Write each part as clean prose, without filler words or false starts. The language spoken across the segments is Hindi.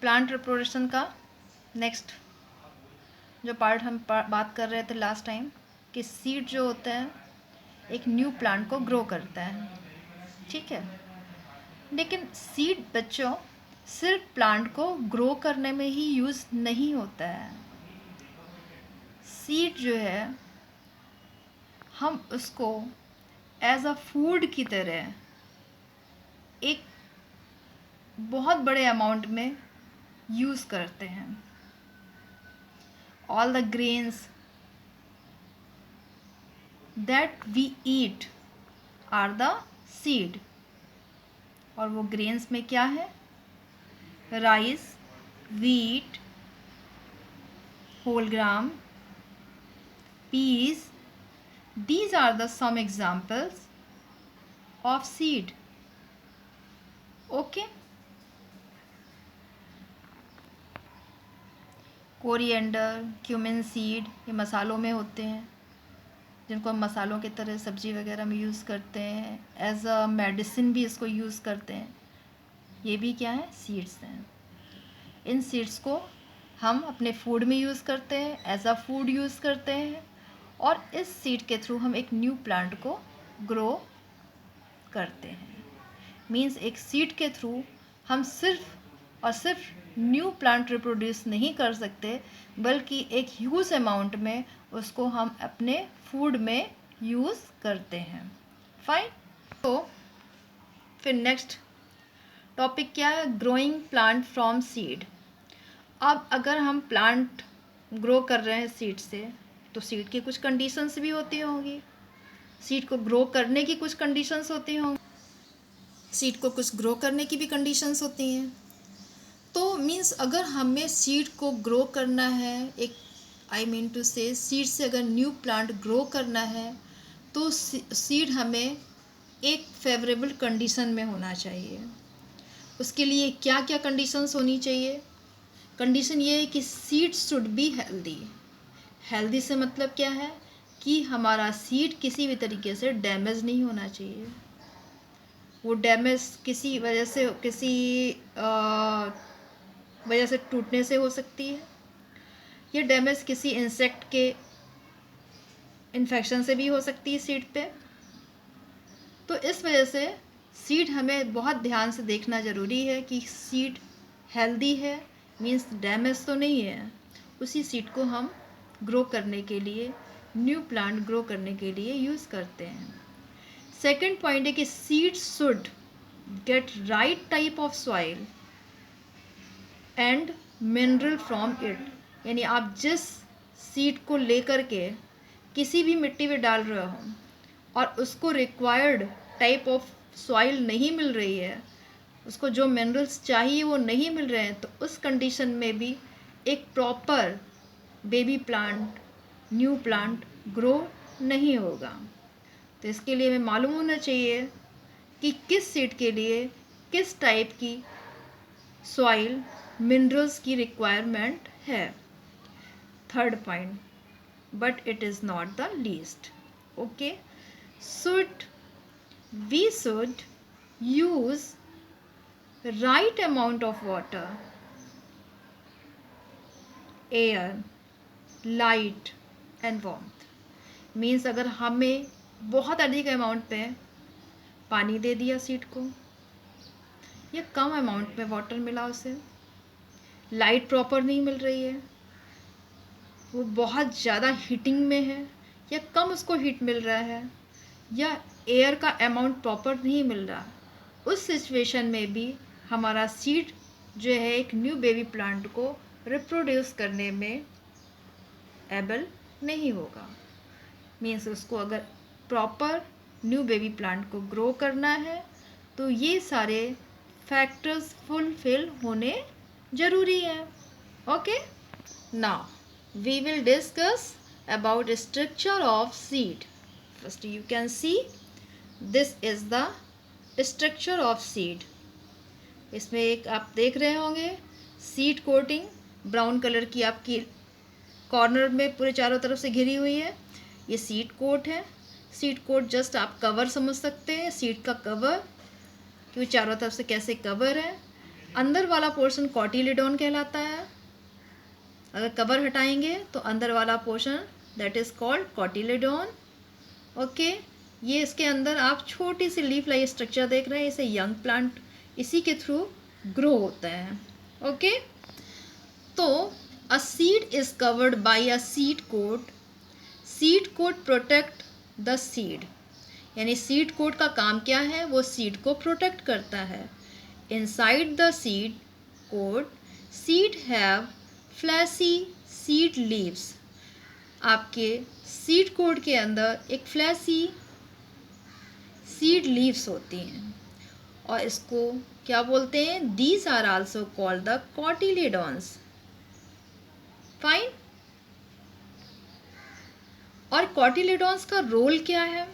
प्लांट रिप्रोडक्शन का नेक्स्ट जो पार्ट हम बात कर रहे थे लास्ट टाइम कि सीड जो होता है एक न्यू प्लांट को ग्रो करता है, ठीक है। लेकिन सीड बच्चों सिर्फ प्लांट को ग्रो करने में ही यूज़ नहीं होता है। सीड जो है हम उसको एज अ फूड की तरह एक बहुत बड़े अमाउंट में यूज़ करते हैं। All the grains that we eat are the seed. और वो ग्रेन्स में क्या है? Rice, wheat, whole gram, peas. These are the some examples of seed. Okay. Coriander, cumin seed ये मसालों में होते हैं, जिनको हम मसालों की तरह सब्जी वगैरह में यूज़ करते हैं। एज अ मेडिसिन भी इसको यूज़ करते हैं। ये भी क्या है? सीड्स हैं। इन सीड्स को हम अपने फूड में यूज़ करते हैं, एज अ फूड यूज़ करते हैं, और इस सीड के थ्रू हम एक न्यू प्लांट को ग्रो करते हैं। मीन्स एक सीड के थ्रू हम सिर्फ और सिर्फ न्यू प्लांट रिप्रोड्यूस नहीं कर सकते, बल्कि एक ह्यूज अमाउंट में उसको हम अपने फूड में यूज़ करते हैं। फाइन। तो फिर नेक्स्ट टॉपिक क्या है? Growing plant from seed. अब अगर हम प्लांट ग्रो कर रहे हैं सीड से, तो सीड की कुछ कंडीशंस भी होती होंगी। सीड को ग्रो करने की कुछ कंडीशंस होती होंगी, सीड को कुछ ग्रो करने की भी कंडीशंस होती हैं। तो मीन्स अगर हमें सीड को ग्रो करना है, एक आई मीन टू से सीड से अगर न्यू प्लांट ग्रो करना है, तो सीड हमें एक फेवरेबल कंडीशन में होना चाहिए। उसके लिए क्या क्या कंडीशंस होनी चाहिए? कंडीशन ये है कि seed should be healthy. Healthy से मतलब क्या है? कि हमारा सीड किसी भी तरीके से डैमेज नहीं होना चाहिए। वो डैमेज किसी वजह से टूटने से हो सकती है, ये डैमेज किसी इंसेक्ट के इन्फेक्शन से भी हो सकती है सीड पे। तो इस वजह से सीड हमें बहुत ध्यान से देखना ज़रूरी है कि सीड हेल्दी है, मीन्स डैमेज तो नहीं है। उसी सीड को हम ग्रो करने के लिए, न्यू प्लांट ग्रो करने के लिए यूज़ करते हैं। सेकंड पॉइंट है कि seed should get right type of soil and mineral from it. यानी आप जिस सीड को लेकर के किसी भी मिट्टी में डाल रहे हो और उसको रिक्वायर्ड टाइप ऑफ सॉइल नहीं मिल रही है, उसको जो मिनरल्स चाहिए वो नहीं मिल रहे हैं, तो उस कंडीशन में भी एक proper baby plant, new plant grow नहीं होगा। तो इसके लिए हमें मालूम होना चाहिए कि किस सीड के लिए किस टाइप की सॉइल, मिनरल्स की रिक्वायरमेंट है। Third point, but it is not the least. Okay, we should use right amount of water, air, light and warmth. Means अगर हमें बहुत अधिक अमाउंट पे पानी दे दिया सीड को, या कम अमाउंट में वाटर मिला उसे, लाइट प्रॉपर नहीं मिल रही है, वो बहुत ज़्यादा हीटिंग में है या कम उसको हीट मिल रहा है, या एयर का अमाउंट प्रॉपर नहीं मिल रहा, उस सिचुएशन में भी हमारा सीड जो है एक न्यू बेबी प्लांट को रिप्रोड्यूस करने में एबल नहीं होगा। मीन्स उसको अगर प्रॉपर न्यू बेबी प्लांट को ग्रो करना है, तो ये सारे फैक्टर्स फुलफिल होने ज़रूरी है। Okay, now we will discuss about structure of seed. First you can see this is the structure of seed. इसमें एक आप देख रहे होंगे सीड कोटिंग ब्राउन कलर की आपकी कॉर्नर में पूरे चारों तरफ से घिरी हुई है, ये सीड कोट है। सीड कोट जस्ट आप कवर समझ सकते हैं, सीड का कवर, क्योंकि चारों तरफ से कैसे कवर है। अंदर वाला पोर्शन कॉटिलिडॉन कहलाता है। अगर कवर हटाएंगे तो अंदर वाला portion that is called cotyledon. Okay, ये इसके अंदर आप छोटी सी लीफ लाइक स्ट्रक्चर देख रहे हैं, इसे यंग प्लांट इसी के थ्रू ग्रो होता है। ओके, तो a seed is covered by a seed coat. Seed coat protect the seed, यानी सीड कोट का काम क्या है, वो सीड को प्रोटेक्ट करता है। Inside the seed coat seed have fleshy seed leaves. आपके सीड कोट के अंदर एक फ्लैशी सीड लीव्स होती हैं और इसको क्या बोलते हैं, these are also called the cotyledons. Fine. और कॉटिलिडॉन्स का रोल क्या है,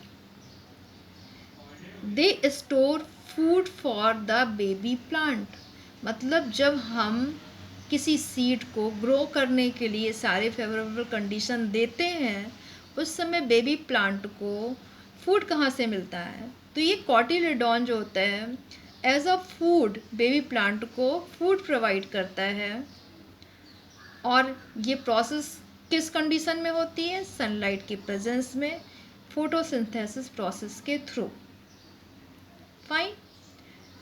they store food for the baby plant. मतलब जब हम किसी सीड को ग्रो करने के लिए सारे फेवरेबल कंडीशन देते हैं, उस समय बेबी प्लांट को फूड कहाँ से मिलता है, तो ये कॉटिलिडॉन जो होता है as a food baby plant को फूड प्रोवाइड करता है। और ये प्रोसेस किस कंडीशन में होती है, सनलाइट की प्रेजेंस में, फोटोसिंथेसिस प्रोसेस के थ्रू। फाइन।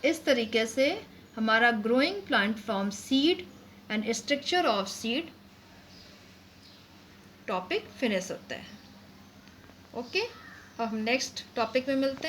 इस तरीके से हमारा growing plant from seed and structure of seed topic finish होता है। ओके, अब हम नेक्स्ट टॉपिक में मिलते हैं।